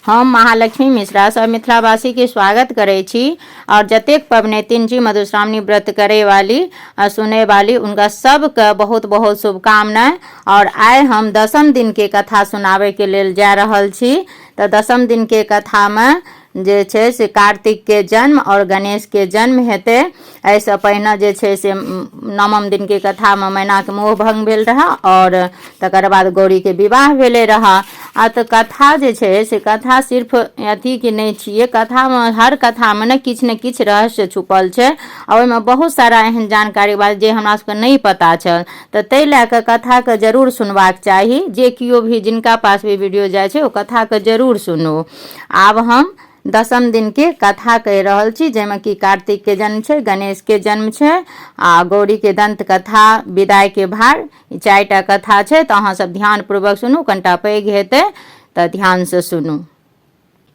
हम महालक्ष्मी मिश्रा सब मिथिलावासी के स्वागत करे छी और जतेक पबनैतिन छी मधुश्रावणी व्रत करे वाली सुने वाली उनका सबके बहुत बहुत शुभकामनाएं। और आइ हम 10म दिन के कथा सुनावे के लेल जा रहल छी। तो 10म दिन के कथा में जे छे से कार्तिक के जन्म और गणेश के जन्म हेते। ऐसे पहिने जे छे से 9म दिन के कथा में मैना के मोह भंग भेल रहा और तकर बाद गौरी के विवाह भेले रहा। आ तो कथा जे छे से कथा सिर्फ अथी के नहीं छिए, कथा में हर कथा में न किछ रहस्य छुपल छे और ओहिमे बहुत सारा एहन जानकारी बा जे हमरा सबके नहीं पता छल। तो तै लैके कथा के जरूर सुनबाक चाही। जे कियो भी जिनका पास भी वीडियो जाए छे ओ कथा के जरूर सुनू। आब हम 10म दिन के कथा कह रहल छी, जेमे कि कार्तिक के जन्म छे, गणेश के जन्म छे आ गौरी के दंत कथा, विदाई के भार, 4टा कथा छे। तो अहाँ सब ध्यान पूर्वक सुनू, कनिटा पैघ हेते तो ध्यान से सुनू।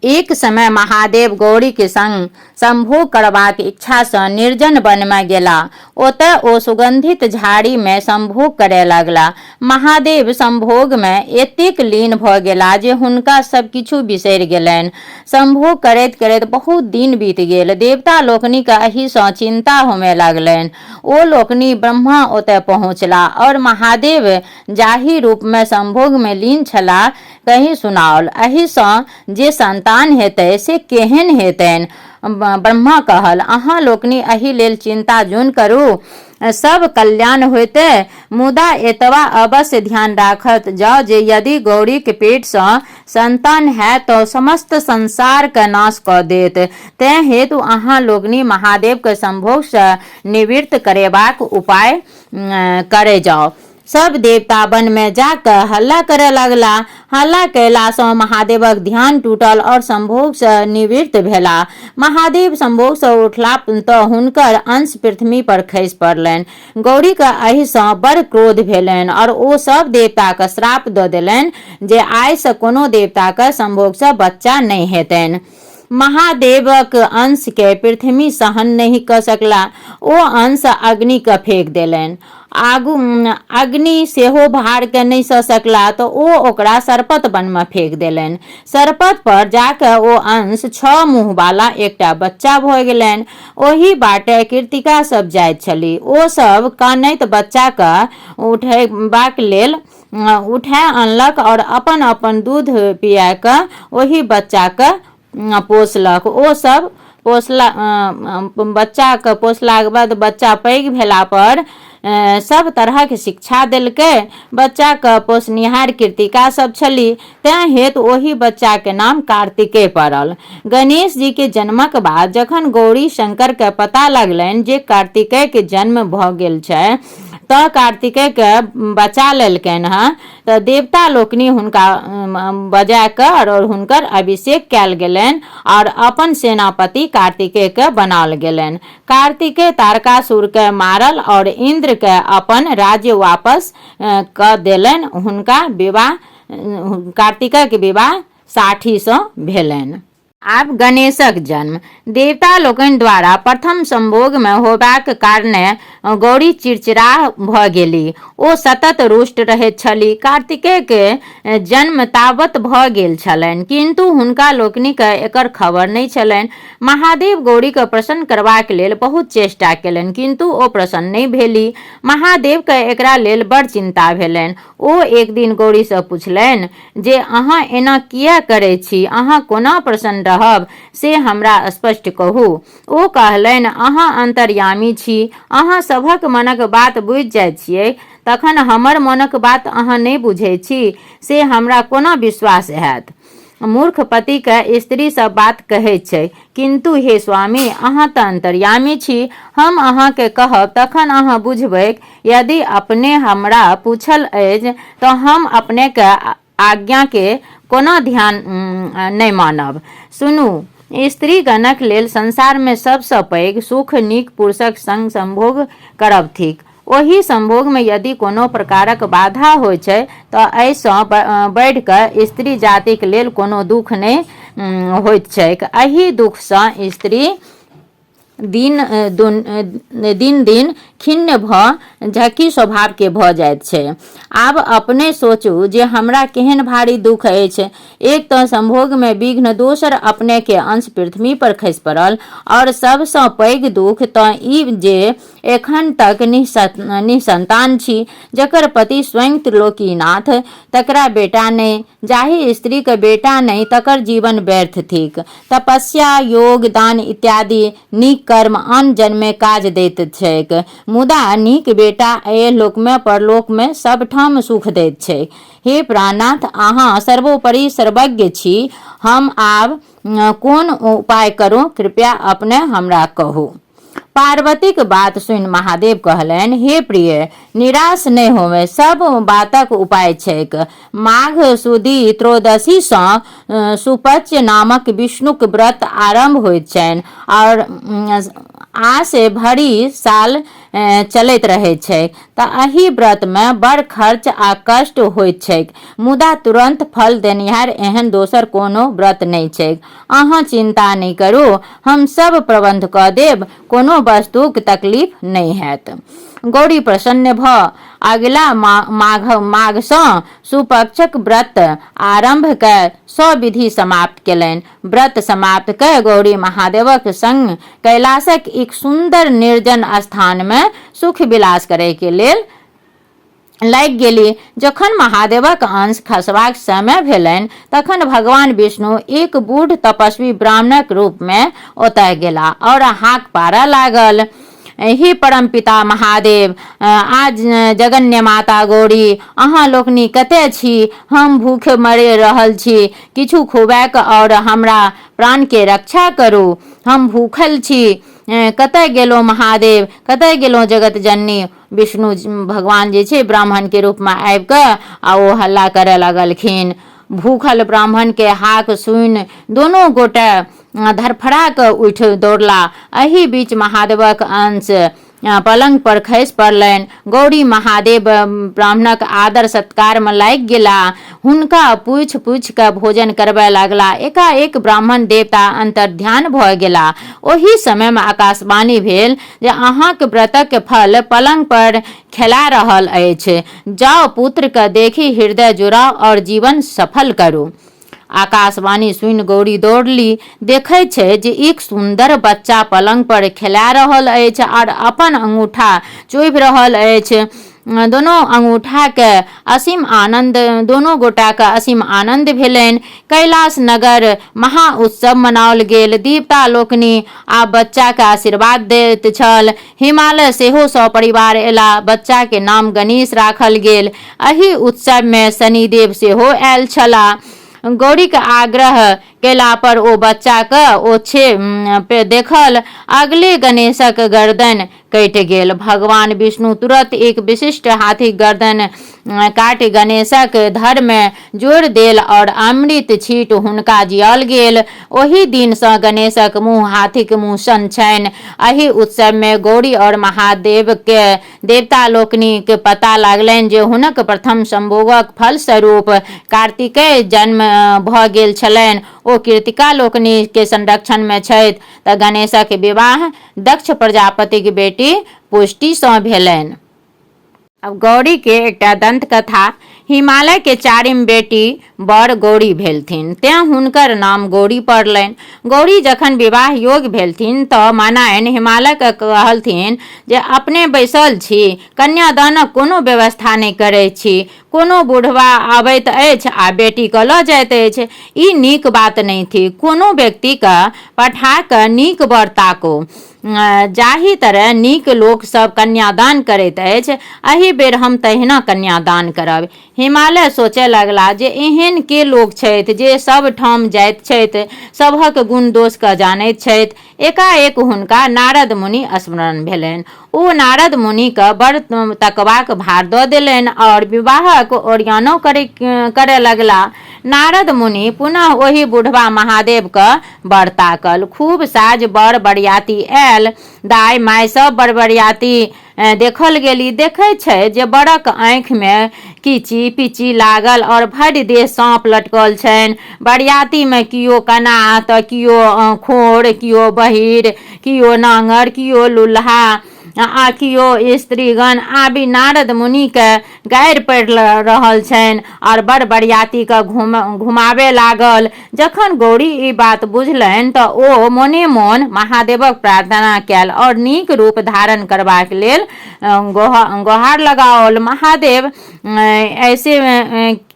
एक समय महादेव गौरी के संग संभोग करबाक इच्छा से निर्जन वन में गेला। ओतय ओ सुगंधित झाड़ी में संभोग करे लगला। महादेव संभोग में एतेक लीन भ गेला जे हुनका सब किछु बिसरि गेलनि। संभोग करैत करैत बहुत दिन बीत गेल। देवता लोकनि के एहि सँ चिंता होमे लगलनि। ओ लोकनि ब्रह्मा ओतय पहुँचला और महादेव जाहि रूप में संभोग में लीन छला कहि सुनाओल। एहि सँ जे संतान हेतै से केहन हेतैन। ब्रह्मा कहल, अहाँ लोकनि एहि लेल चिंता जून करू, सब कल्याण होते। मुदा एतबा अवश्य ध्यान राखत जाओ जे यदि गौरी के पेट से संतान है तो समस्त संसार का नाश कर देत। तै हेतु अहाँ लोकनि महादेव के संभोग से निवृत्त करेबाक उपाय करे जाओ। सब देवता वन में जाकर हल्ला करे लगला। हल्ला कैला से महादेवक ध्यान टूटल और संभोग से निवृत्त भेला। महादेव संभोग से उठला तो हुनकर अंश पृथ्वी पर खसि पड़लनि। गौरी के एहि सँ बड़ क्रोध भेलनि और ओ सब देवता के श्राप दऽ देलनि जे आइ से कोनो देवता के संभोग से बच्चा नहीं हेतनि। महादेवक अंश के पृथ्वी सहन नहीं कर सकला। ओ अंश अग्नि के फेंक देलनि। अग्नि सेहो भार के नहीं सह सकला तो ओ ओकरा सरपत वन में फेंक देलनि। सरपत पर जाके ओ अंश 6 मुँह वाला एकटा बच्चा भ गेलनि। ओही बाटे कीर्तिका सब जाइत छली। ओ सब कानैत बच्चा के उठेबाक लेल उठा अनलक और अपन अपन दूध पिया के ओही बच्चा के पोसलक। ओ सब बच्चा के पोसला के बाद बच्चा पैघ भेला पर सब तरह के शिक्षा देलकै। बच्चा के पोसनिहार कीर्तिका सब छली, तैं हेतु ओही बच्चा के नाम कार्तिके पड़ल। गणेश जी के जन्मक बाद जखन गौरी शंकर के पता लगलनि जे कार्तिके के जन्म भ गेल छै तो कार्तिके के बचा लेलकनि हँ। तो देवता लोकनि हुनका बजा कर और हुनकर अभिषेक कैल गेलनि और अपन सेनापति कार्तिके के बनाल गेलनि। कार्तिके तारकासुर के मारल और इंद्र के अपन राज्य वापस क देलनि। हुनका विवाह कार्तिके के विवाह साठी सँ भेलनि। आब गणेशक जन्म। देवता लोकनि द्वारा प्रथम संभोग में होबाक कारणे गौरी चिड़चिड़ा भ गेली। ओ सतत रुष्ट रहैत छली। कार्तिके के जन्म तावत भ गेल छलनि किंतु हुनका लोकनि के एकर खबर नहीं छलनि। महादेव गौरी के प्रसन्न करबाक लेल बहुत चेष्टा केलनि किंतु ओ प्रसन्न नहीं भेली। महादेव के एकरा लेल बड़ चिंता भेलनि। ओ एक दिन गौरी से पुछलनि जे अहाँ एना किया करे छी, अहाँ कोना प्रसन्न रहब से हमरा स्पष्ट कहू। ओ कहलनि, अहाँ अंतर्यामी छी, अहाँ सभक मनक बात बुझि जाइत छियै, तखन हमर मनक बात अहाँ नहीं बुझै छी से हमरा कोना विश्वास हैत। मूर्ख पति के स्त्री सब बात कहै छै, किंतु हे स्वामी अहाँ तऽ अंतर्यामी छी, हम अहाँ के कहब तखन अहाँ बुझबै। यदि अपने हमरा पूछल अछि तो हम अपने के आज्ञा के कोना ध्यान नहीं मानब। सुनू, स्त्री गणक लेल संसार में सबसे पैघ सुख नीक पुरुषक संग संभोग करब थिक। ओही संभोग में यदि कोनो प्रकारक बाधा होइ छै तो एहिसँ बढ़ि कऽ स्त्री जातिक लेल कोनो दुख नहीं होइत छैक। एही दुख सँ स्त्री दिन दिन खिन्न भ झकी स्वभाव के भ जाइत छै। आब अपने सोचू जे हमरा केहन भारी दुख अछि। एक तऽ संभोग में विघ्न, दोसर अपने के अंश पृथ्वी पर खसि पड़ल, और सबसँ पैघ दुख तऽ ई जे एखन तक निसंतान छी, जकर पति स्वयं त्रिलोकीनाथ, तकरा बेटा नहि, जाहि स्त्री के बेटा नहि तकर जीवन व्यर्थ थिक। तपस्या, योग, दान इत्यादि नीक कर्म आन जन्म में काज दैत छैक, मुदा नीक बेटा एहि लोक में परलोक में सबठाम सुख दैत छैक। हे प्राणनाथ, अहाँ सर्वोपरि सर्वज्ञ छी। हम आब कोन उपाय करूं, कृपया अपने हमरा कहू। पार्वतीक बात सुनि महादेव कहलनि, हे प्रिय, निराश नहि होवे, सब बातक उपाय छैक। माघ सुदी त्रयोदशी सँ सुपच्य नामक विष्णुक व्रत आरंभ होइत छनि और आ से भरि साल चलैत रहै छै। तऽ एहि व्रत में बड़ खर्च आ कष्ट होइत छैक, मुदा तुरंत फल देनिहार एहन दोसर कोनो व्रत नहि छैक। अहाँ चिंता नहि करू, हम सब प्रबंध कऽ देब, कोनो वस्तुक तकलीफ नहि हैत। गौरी प्रसन्न भ अगिला माघ सँ सुपक्षक व्रत आरंभ कय सविधि समाप्त केलनि। व्रत समाप्त कय गौरी महादेवक संग कैलाशक एक सुंदर निर्जन स्थान में सुख विलास करय के लेल लागि गेली। जखन महादेवक अंश खसबाक समय भेलनि, तखन भगवान विष्णु एक बूढ़ तपस्वी ब्राह्मणक रूप में ओतय गेला और हाक पारऽ लागल, हे परमपिता महादेव, आज जगन्य माता गौरी, अहाँ लोकनि कतय छी? हम भूखे मरि रहल छी, किछु खुआबैक और हमरा प्राण के रक्षा करू, हम भूखल छी। कतय गेलहुँ महादेव, कतय गेलहुँ जगत जननी? विष्णु भगवान जे छै ब्राह्मण के रूप में आबि कऽ आ ओ हल्ला करे लगलखिन। भूखल ब्राह्मण के हाक सुनि दोनों गोटे धरफड़ा कऽ उठि दौड़ला। एहि बीच महादेवक अंश पलंग पर खसि पड़लनि। गौरी महादेव ब्राह्मणक आदर सत्कार में लागि गेला, हुनका पूछि पूछि कऽ भोजन करबय लगला। एकाएक ब्राह्मण देवता अंतर्ध्यान भऽ गेला। ओहि समय में आकाशवाणी भेल जे अहाँक व्रतक फल पलंग पर खेला रहल अछि, जाओ पुत्र के देखी हृदय जुड़ाओ और जीवन सफल करू। आकाशवाणी सुनि गौरी दौड़ली, देखै छै जे एक सुंदर बच्चा पलंग पर खेला रहल अछि और अपन अंगूठा चुभि रहल अछि। दोनों अंगूठा के असीम आनंद, दोनों गोटा के असीम आनंद भेलनि। कैलाश नगर महा उत्सव मनाओल गेल। देवता लोकनि आ बच्चा के आशीर्वाद दैत छल। हिमालय सेहो सपरिवार एला। बच्चा के नाम गणेश राखल गेल। एहि उत्सव में शनिदेव सेहो आयल छलाह। गौरी के आग्रह केला पर ओ बच्चा के ओछे पे देखल। अगले गणेशक गर्दन कटि गेल। भगवान विष्णु तुरंत एक विशिष्ट हाथी गर्दन काटि गणेशक धड़ में जोड़ देल और अमृत छीट हुनका जियाल गेल। ओहि दिन सँ गणेशक मुँह हाथीक मुँह सन छनि। एहि उत्सव में गौरी और महादेव के देवता लोकनि के पता लागलनि जे हुनक प्रथम संभोगक फलस्वरूप कार्तिकेय जन्म भऽ गेल छलनि। ओ कृतिका लोकनि के संरक्षण में छथि। तऽ गणेशक विवाह दक्ष प्रजापतिक बेटी पुष्टि सँ भेलनि। अब गौरी के एकटा दंत कथा। हिमालय के चारिम बेटी बड़ गौरी भेलथिन, तें हुनकर नाम गौरी पड़लनि। गौरी जखन विवाह योग्य भेलथिन तऽ मनायन हिमालय के कहलथिन जे अपने बैसल छी, कन्यादानक कोनो व्यवस्था नहि करै छी। कोनो बुढ़वा आबैत अछि आ बेटी के लऽ जाइत अछि, ई नीक बात नहि थिक। कोनो व्यक्ति के पठा कऽ नीक वर ताकू। जाहि तरह नीक लोक सब कन्यादान करैत अछि, एहि बेर हम तहिना कन्यादान करब। हिमालय सोचय लगला जे एहन के लोक छथि जे सब ठाम जाइत छथि, सभक गुण दोष के जानैत छथि। एकाएक हुनका नारद मुनि स्मरण भेलनि। ओ नारद मुनि के बड़ तकबाक भार दऽ देलनि और विवाहक ओरियानो करे लगला। नारद मुनि पुनः ओहि बुढ़वा महादेव के वर ताकल। खूब साज बड़ बरियाती आयल। दाय माय सब बड़ बरियाती देखल गेली। देखै छै जे बड़क आँखि में कीची पीची लागल और भरि देह सांप लटकल छनि। बरियाती में कियो कना तऽ कियो खोर, कियो बहिर, कियो नांगर, कियो लुल्हा, आ कियो स्त्रीगण आबि नारद मुनि के गारि पड़ि रहल छनि और बड़ बरियाती के घुमावे लागल। जखन गौरी ई बात बुझलनि तऽ ओ मोने मोन महादेवक प्रार्थना कयल और नीक रूप धारण करबाक लेल गुहार लगाओल। महादेव ऐसे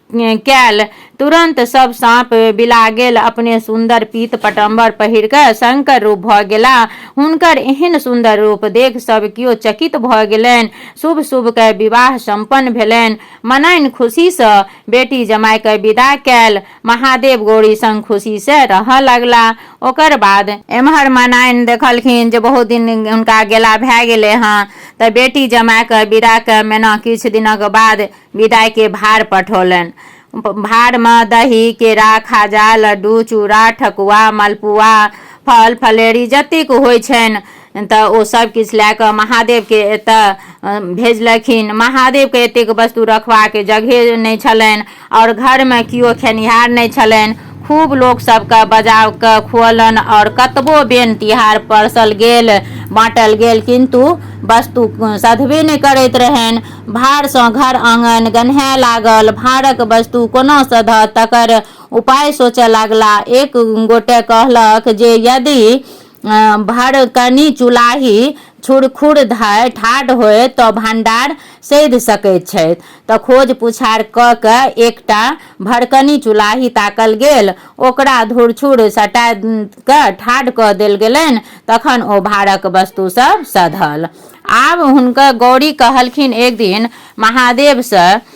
कैल तुरंत सब सांप बिला गेल, अपने सुंदर पीत पटम्बर पहिर कऽ शंकर रूप भऽ गेला। हुनकर एहन सुंदर रूप देख सब कियो चकित भऽ गेलनि। शुभ शुभ के विवाह संपन्न भेलनि। मनैन खुशी सँ बेटी जमाय के विदा कैल। महादेव गौरी संग खुशी से रहऽ लगला। ओकर बाद एम्हर मनैन देखलखिन जे बहुत दिन हुनका गेला भए गेलै हँ, तऽ बेटी जमाय के विदा के मेना किछु दिनक बाद विदाई के भार पठौलनि। भार में दही, केरा, खाजा, लड्डू, चूड़ा, ठकुआ, मलपुआ, फल फलेरी जतेक होइ छनि तऽ ओ सब किछु लए कऽ महादेव के एतऽ भेजलखिन। महादेव के एतेक वस्तु रखबाक जगह नहि छलनि और घर में कियो खेनिहार नहि छलनि। खूब लोक सबके बजा कऽ खुअलन और कतबो बेन तिहार परसल गेल, बाँटल गेल, किंतु वस्तु सधबे नहि करैत रहनि। भार सँ घर आंगन गन्हाय लागल। भारक वस्तु कोना सधत तकर उपाय सोचय लागला। एक गोटे कहलक जे यदि भड़कनी चुलाही छुरखुर धरि ठाढ़ होय तऽ भंडार सधि सकैत छथि। तऽ खोज पुछार कऽ कऽ एकटा भड़कनी चुलाही ताकल गेल, ओकरा धुरछुर सटा कऽ ठाढ़ कऽ देल गेलनि, तखन ओ भारक वस्तु सब सधल। आब हुनकर गौरी कहलखिन एक दिन महादेव से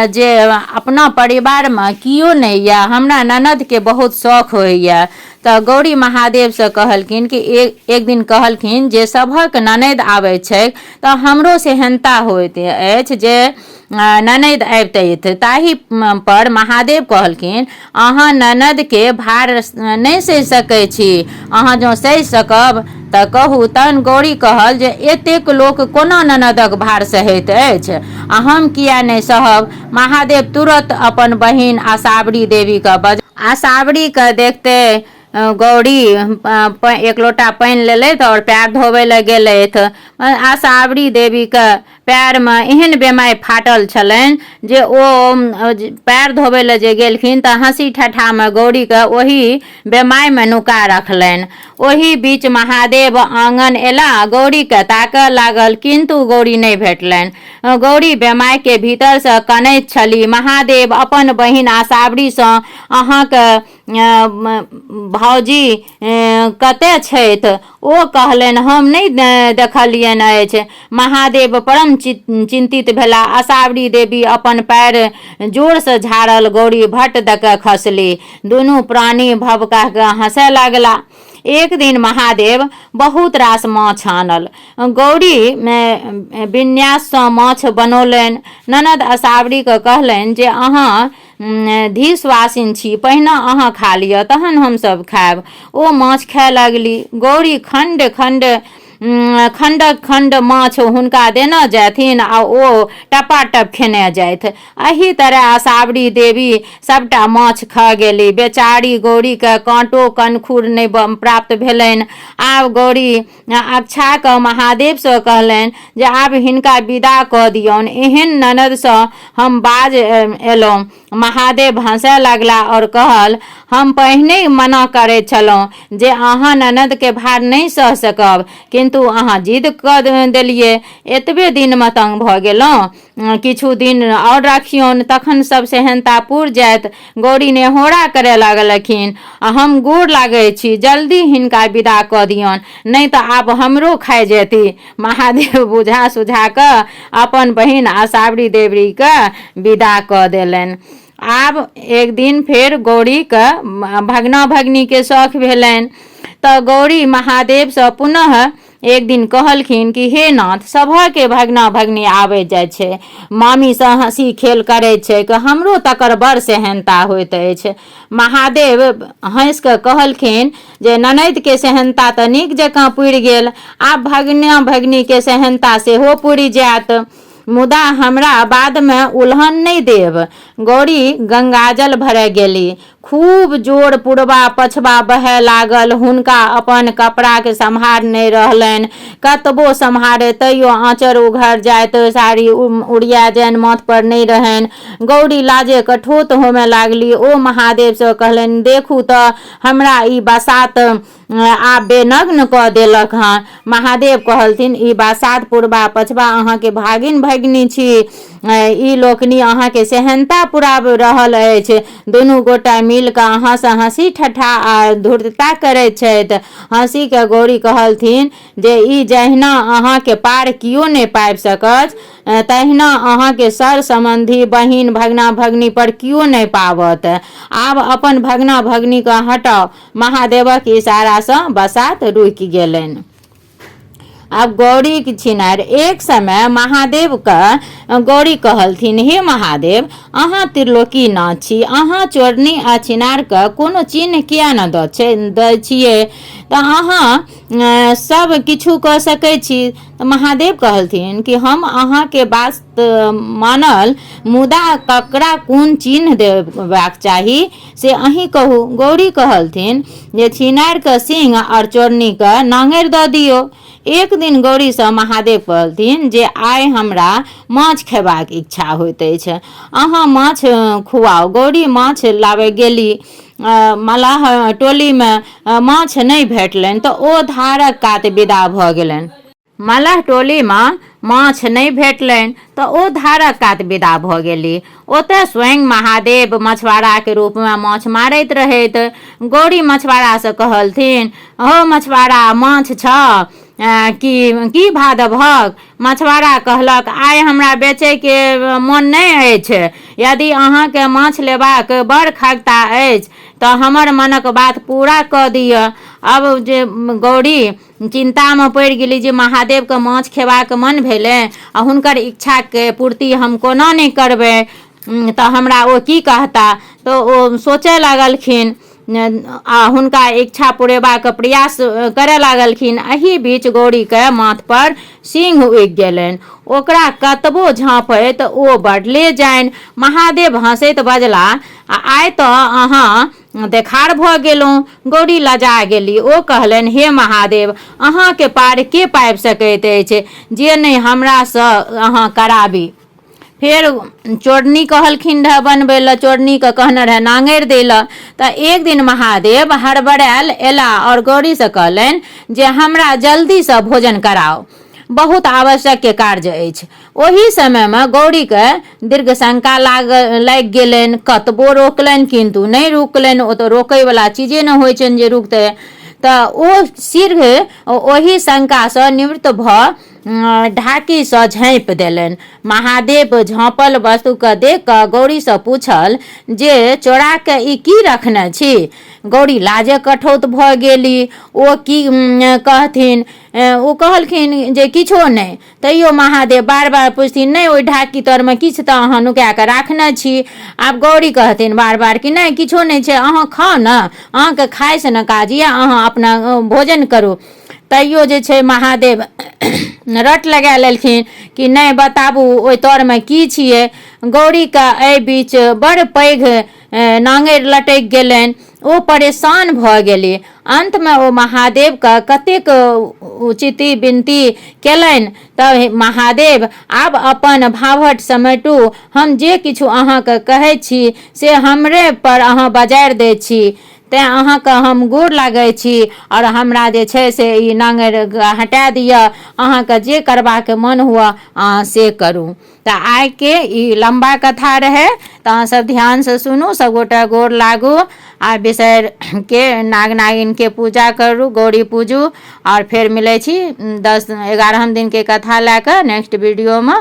जे अपना परिवार में कियो नहीं यऽ, हमरा ननद के बहुत शौक होइए। तऽ गौरी महादेव से कहलखिन कि एक दिन कहलखिन जे सभक ननद आबै छै तऽ हमरो सेहनता होइत अछि जे ननद अबितथि। ताहि पर महादेव कहलखिन अहाँ ननद के भार नहीं सहि सकै छी, अहाँ जँ सहि सकब तऽ कहू। तहन गौरी कहल जे एतेक लोक कोना ननदक भार सहैत अछि, आ हम किया नहीं सहब। महादेव तुरंत अपन बहिन आसावरी देवी का आसावरी के देखते गौरी एक लोटा पानि लेलथि और पैर धोबे लए गेलथि। आसावरी देवी के पैर में एहन बेमाय फाटल छलनि जे ओ पैर धोबे लए जे गेलखिन तऽ हंसी ठट्ठा में गौरी के ओही बेमाय में नुका रखलनि। ओही बीच महादेव आंगन एला, गौरी के ताकऽ लागल, किंतु गौरी नहीं भेटलनि। गौरी बेमाय के भीतर से कनैत छली। महादेव अपन बहिन आसावरी सँ अहाँके भौजी कतऽ छथि? ओ कहलनि हम नहीं देखलियनि अछि। महादेव परम चिंतित भेला। आसावरी देवी अपन पैर जोर से झाड़ल, गौरी भट दके खसली। दुनू प्राणी भभका के हंसय लागला। एक दिन महादेव बहुत रास माछ आनल। गौरी विन्यास सँ माछ बनौलनि। ननद आसावरी के कहलनि जे अहाँ धीशवासिन छी, पहिने अहाँ खा लिअ तहन हमसब खायब। ओ माछ खाय लगली। गौरी खंड खंड माछ हुनका देने जाथिन आ ओ टपाटप खेने जाथि। एही तरह आसावरी देवी सबटा माछ खा गेली। बेचारी गौरी के कांटो कनखुर नहीं प्राप्त भेलनि। आब गौरी अक्षा के महादेव से कहलनि जे आब हिनका विदा कऽ दियौन, एहन ननद सँ हम बाज एलहुँ। महादेव हंसय लगला और कहल हम पहिने मना करैत छलहुँ जे अहाँ ननद के भार नहीं सह सकब, किंतु अहाँ जिद कऽ देलियै। एतबे दिन में तंग भऽ गेलहुँ, किछु दिन और रखियौन तखन सब सेहनता पुर जायत। गौरी ने होरा करे लागलखिन हम गोर लागै छी, जल्दी हिनका विदा कऽ दियौन, नहीं तऽ आब हमरो खाय जेती। महादेव बुझा सुझा कऽ अपन बहिन आसावरी देवी के विदा कऽ देलनि। आब एक दिन फेर गौरी के भगना भगनी के शौक भेलनि। तऽ गौरी महादेव से पुनः एक दिन कहलखिन कि हे नाथ, सभके भगना भगनी आबे जाय छै, मामी से हंसी खेल करे छै, हमरो तकर बड़ सेहनता होइत अछि। महादेव हंस के कहलखिन जे ननद के सेहनता तऽ नीक जकाँ पुरि गेल, आब भगना भगनी के सेहनता सेहो पुरि जायत, मुदा हमरा बाद में उल्हन नहीं देब। गौरी गंगाजल भरे गेली, खूब जोर पुरबा पछबा बहे लागल। हुनका अपन कपड़ा के सम्हार नहीं रहलनि। कतबो सम्हारे तैयो आँचर उघड़ जाए तो साड़ी उड़िया जाए, माथ पर नहीं रहन। गौरी लाजे कठोत होमे लागली। ओ महादेव से कहलनि, देखू तो हमरा ई बसात आप बेनग्न कऽ देलक हँ। महादेव कहलथिन, ई बसात पुरबा पछबा अहाँ के भागिन भगिनी छी। ई लोकनि अहाँ के सेहनता पुराब रहल अछि। दुनू गोटा मिल कऽ अहाँ से हँसी ठट्ठा आ धूर्तता करैत छथि। हँसी के गौरी कहलथिन जे ई जहिना अहाँ के पार कियो नहीं पाबि सकत, तहिना अहाँ के सर संबंधी बहिन भगना भगनी पर कियो नहीं पावत। आब अपन भगना भगनी के हटाओ। महादेवक इशारा से बसात रुकि गेलनि। अब गौरी की छिनार एक समय महादेव का गौरी कहलथिन, हे महादेव, अहाँ त्रिलोकी नाथ छी, अहाँ चोरनी आ छिनार के कोनो चिन्ह किया न दै छियै, तो अहाँ सब किछु कऽ सकै छी। तो महादेव कहलथिन कि हम अहाँ के बात मानल, मुदा ककरा कोन चिन्ह देबाक चाही से अहीं कहू। गौरी कहलथिन जे छिनार के सिंह और चोरनी के नांगेर दऽ दियौ। एक दिन गौरी से महादेव कहलथिन जे आइ हमरा माछ खेबाक इच्छा होइत अछि, अहाँ माछ खुआउ। गौरी माछ लाबे गेली। मलाह टोली में माछ नहीं भेटलनि तो ओ धारक कात विदा भऽ गेलनि। मलाह टोली में माछ नहीं भेटलनि तो ओ धारक कात विदा भऽ गेली। ओतऽ स्वयं महादेव मछुआरा के रूप में माछ मारैत रहैत। गौरी मछुआरा से कहलथिन, हो मछुआरा, माछ छ की भादवक? मछुआरा कहलक, आइ हमरा बेचे के मन नहीं अछि। यदि अहाँ के माछ लेबाक बड़ खगता अछि तो हमर मनक बात पूरा कऽ दिअ। अब जे गौरी चिंता में पड़ि गेली जे महादेव के माछ खेबाक मन भेलै आ हुनकर इच्छा के पूर्ति हम कोना नहीं करबै, तो हमरा ओ की कहता। तो ओ सोचे लागलखिन आ हुनका इच्छा पुरेबाक प्रयास करे लागलखिन। एही बीच गौरी के माथ पर सिंह उगि गेलनि। ओकरा कतबो झाँपैत ओ बढ़ले जानि। महादेव हंसैत बजला, आइ तो अहाँ देखार भऽ गेलहुँ। गौरी लजा गेली। ओ कहलनि, हे महादेव, अहाँ के पार के पाबि सकैत अछि जे नहीं हमरा से अहाँ कराबी। फिर चोरनी कहलखिन रह बनबै लए, चोरनी के कहने रहे नांगेर दै लए। तो एक दिन महादेव हड़बड़ायल एला और गौरी से कहलनि जे हमरा जल्दी से भोजन कराओ, बहुत आवश्यक के कार्य अछि। ओही समय में गौरी के दीर्घ शंका लागि गेलनि। कतबो रोकलनि किंतु नहीं रुकलनि। ओ तो रोकै वाला चीजे न होइ छनि जे रुकतै। तो ओ शीघ्र ओही शंका से निवृत्त भऽ ढाकी से झाँपि देलनि। महादेव झाँपल वस्तु के देख कऽ गौरी से पूछल जे चोरा के ई की रखने छी। गौरी लाजे कठौत भऽ गेली। ओ की कहथिन? ओ कहलखिन जे किछो नहीं। तैयो महादेव बार बार पूछथिन, नहीं ओहि ढाकी तर में किछु तऽ अहाँ नुका कऽ राखने छी। आब गौरी कहथिन बार बार कि नहीं किछो नहीं छै, अहाँ खाओ न, अहाँ के खाय से न काज यऽ, अहाँ अपना भोजन करू। तैयो जे छै महादेव रट लगा लेलखिन कि नहीं बताबू ओहि तर में की छियै। गौरी के एहि बीच बड़ पैघ नांगेर लटकि गेलनि। ओ परेशान भऽ गेली। अंत में ओ महादेव के कतेक उचिति विनती केलनि। तब महादेव, आब अपन भावट समेटू, हम जे किछु अहाँके कहै छी से हमरे पर अहाँ बजारि दै छी। तैं अहाँके हम गोर लागै छी और हमरा जे छै से ई नांगेर हटा दिअ। अहाँके जे करबाक मन हुआ अहाँ से करू। तो आइ के ई लंबा कथा रहे, तो अहाँ सब ध्यान से सुनू, सब गोटा गोर लागू आ बिसर के नाग नागिन के पूजा करू, गौरी पूजू। और फिर मिले छी 10-11 दिन के कथा लैके नेक्स्ट वीडियो में।